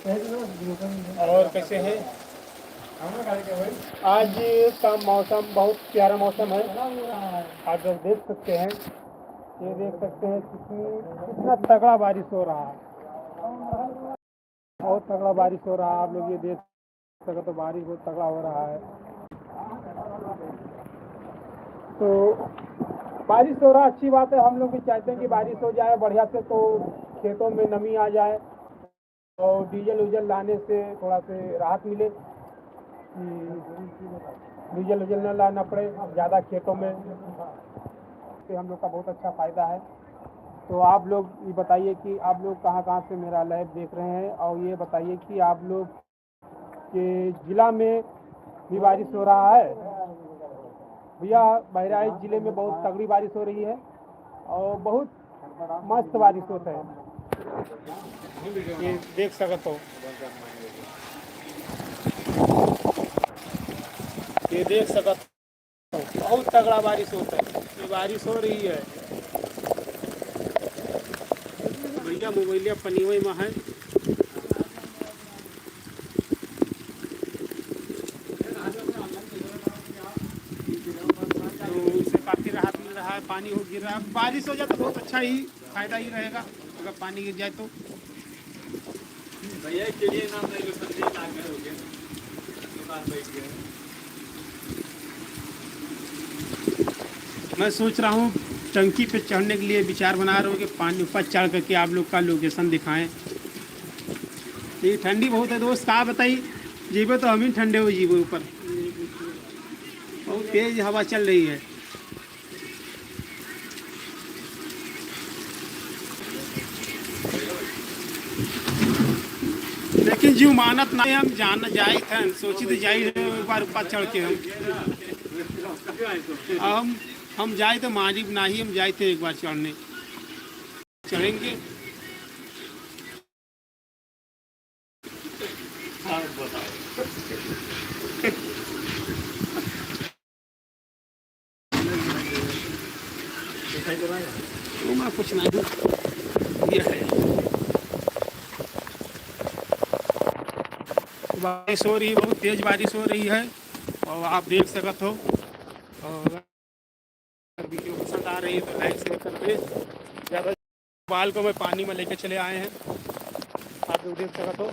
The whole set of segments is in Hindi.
और कैसे हैं? आज का मौसम बहुत प्यारा मौसम है। आप लोग देख सकते हैं, ये देख सकते हैं कितना तगड़ा बारिश हो रहा है। बहुत तगड़ा बारिश हो रहा है, आप लोग ये देख सकते तो बारिश बहुत तगड़ा हो रहा है। तो बारिश हो रहा अच्छी बात है। हम लोग भी चाहते हैं कि बारिश हो जाए बढ़िया से, तो खेतों में नमी आ जाए और डीजल उजल लाने से थोड़ा से राहत मिले। डीजल उजल न लाना पड़े ज़्यादा खेतों में, से हम लोग का बहुत अच्छा फ़ायदा है। तो आप लोग ये बताइए कि आप लोग कहाँ कहाँ से मेरा लाइव देख रहे हैं, और ये बताइए कि आप लोग के ज़िला में भी बारिश हो रहा है। भैया बहराइच ज़िले में बहुत तगड़ी बारिश हो रही है और बहुत मस्त बारिश होता है। ये देख सकते हो, ये देख सकते हो, बहुत तगड़ा बारिश होता है। ये बारिश हो रही है, भैया मोबाइलिया पनीवई में है। तो इससे काफ़ी राहत मिल रहा है। पानी हो गिर रहा है, बारिश हो जाए तो बहुत अच्छा ही फायदा ही रहेगा। अगर पानी गिर जाए तो भैया चिड़िया नाम नहीं संजय लागर हो गया दुकान बैठ गया। मैं सोच रहा हूँ टंकी पे चढ़ने के लिए विचार बना रहा हूँ कि पानी ऊपर चढ़ करके आप लोग का लोकेशन दिखाएं। ये ठंडी बहुत है दोस्त, कहाँ बताइए जीबे तो हम ही ठंडे हो जीबे। ऊपर बहुत तेज हवा चल रही है। लेकिन जीव मानत नहीं, हम जाना जाए थे, सोची तो जाए एक बार ऊपर चढ़ के हम जाए तो मानी नहीं, हम जाए थे एक बार चढ़ने, चढ़ेंगे। कुछ नहीं ये है। बारिश हो रही है, बहुत तेज बारिश हो रही है और आप देख सकते हो। और अगर वीडियो पसंद आ रही है तो लाइक शेयर करके ज़्यादा। बाल को मैं पानी में लेके चले आए हैं, आप लोग देख सकते हो।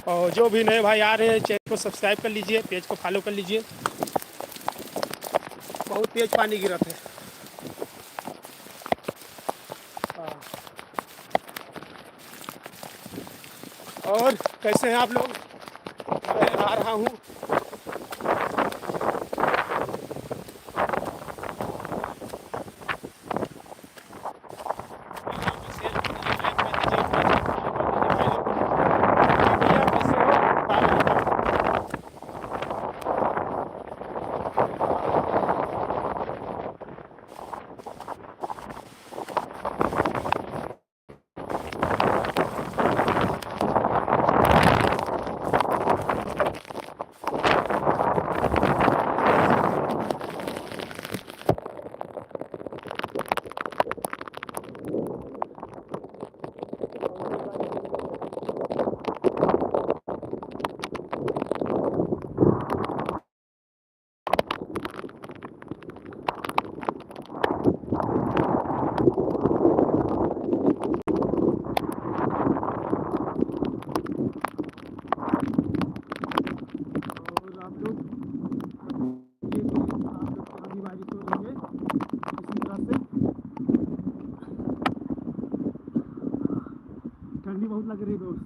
और जो भी नए भाई आ रहे हैं चैनल को सब्सक्राइब कर लीजिए, पेज को फॉलो कर लीजिए। बहुत तेज पानी गिरा था। और कैसे हैं आप लोग? मैं आ रहा हूँ। ठंडी बहुत लग रही है दोस्त।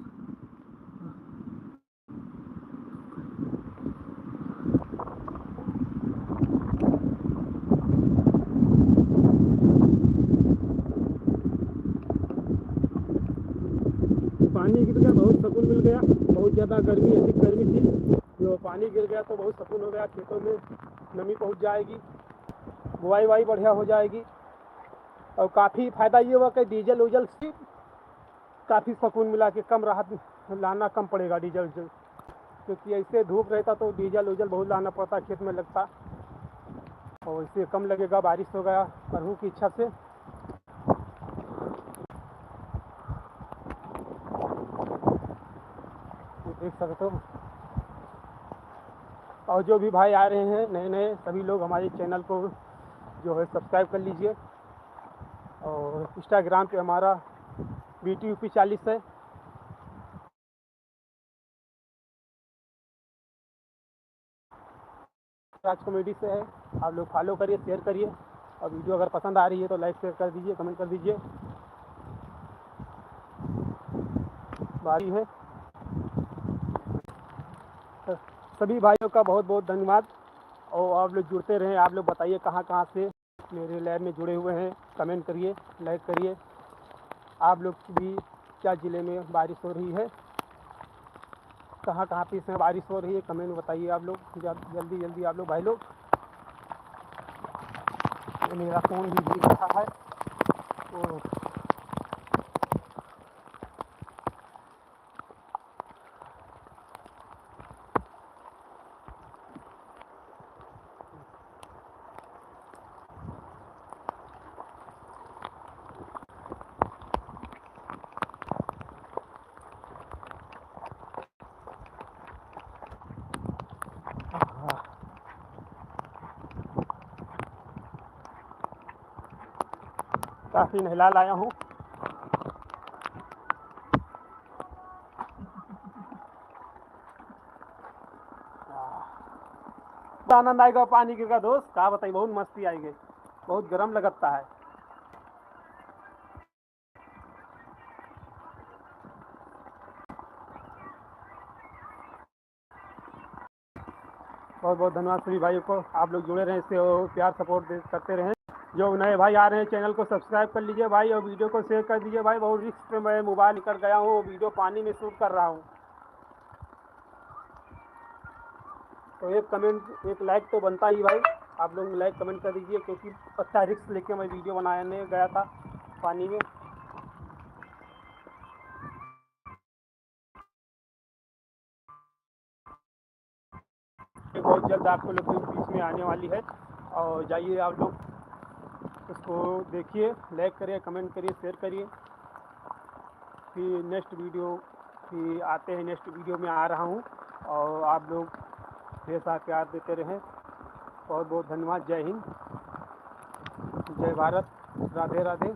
पानी गिर गया, बहुत सुकून मिल गया। बहुत ज़्यादा गर्मी, अधिक गर्मी थी, जो पानी गिर गया तो बहुत सुकून हो गया। खेतों में नमी पहुंच जाएगी, बुआई वाई बढ़िया हो जाएगी। और काफ़ी फ़ायदा ये हुआ कि डीजल उजल से काफ़ी सुकून मिला कि कम राहत लाना कम पड़ेगा डीजल उजल, क्योंकि ऐसे धूप रहता तो डीजल उजल बहुत लाना पड़ता, खेत में लगता, और इससे कम लगेगा। बारिश हो गया प्रभु की इच्छा से। देख सकते हो। और जो भी भाई आ रहे हैं नए नए, सभी लोग हमारे चैनल को जो है सब्सक्राइब कर लीजिए। और इंस्टाग्राम पे हमारा BTUP40 है। राज कॉमेडी से है। आप लोग फॉलो करिए, शेयर करिए, और वीडियो अगर पसंद आ रही है तो लाइक शेयर कर दीजिए, कमेंट कर दीजिए। बारी है। सभी भाइयों का बहुत बहुत धन्यवाद। और आप लोग जुड़ते रहें। आप लोग बताइए कहाँ कहाँ से मेरे लैब में जुड़े हुए हैं, कमेंट करिए, लाइक करिए। आप लोग भी क्या ज़िले में बारिश हो रही है, कहाँ कहाँ पे इसमें बारिश हो रही है, कमेंट में बताइए आप लोग। जल्दी जल्दी आप लोग भाई लोग। मेरा फ़ोन भी भीग रहा है तो काफ़ी नहला लाया हूँ। आनंद आएगा पानी गिर का दोस्त, क्या बताइए, बहुत मस्ती आएगी, बहुत गर्म लगता है। बहुत बहुत धन्यवाद सभी भाइयों को। आप लोग जुड़े रहें, इससे प्यार सपोर्ट करते रहें। जो नए भाई आ रहे हैं चैनल को सब्सक्राइब कर लीजिए भाई, और वीडियो को शेयर कर दीजिए भाई। बहुत रिस्क पे मैं मोबाइल लेकर गया हूँ, वीडियो पानी में शूट कर रहा हूँ। तो एक कमेंट, एक लाइक तो बनता ही भाई। आप लोग लाइक कमेंट कर दीजिए, क्योंकि अच्छा रिस्क लेके मैं वीडियो बनाने गया था पानी में। बहुत जल्द आपको लोग बीच में आने वाली है, और जाइए आप लोग उसको देखिए, लाइक करिए, कमेंट करिए, शेयर करिए। फिर नेक्स्ट वीडियो फिर आते हैं, नेक्स्ट वीडियो में आ रहा हूँ, और आप लोग हमेशा प्यार देते रहें। बहुत बहुत धन्यवाद। जय हिंद, जय भारत, राधे राधे।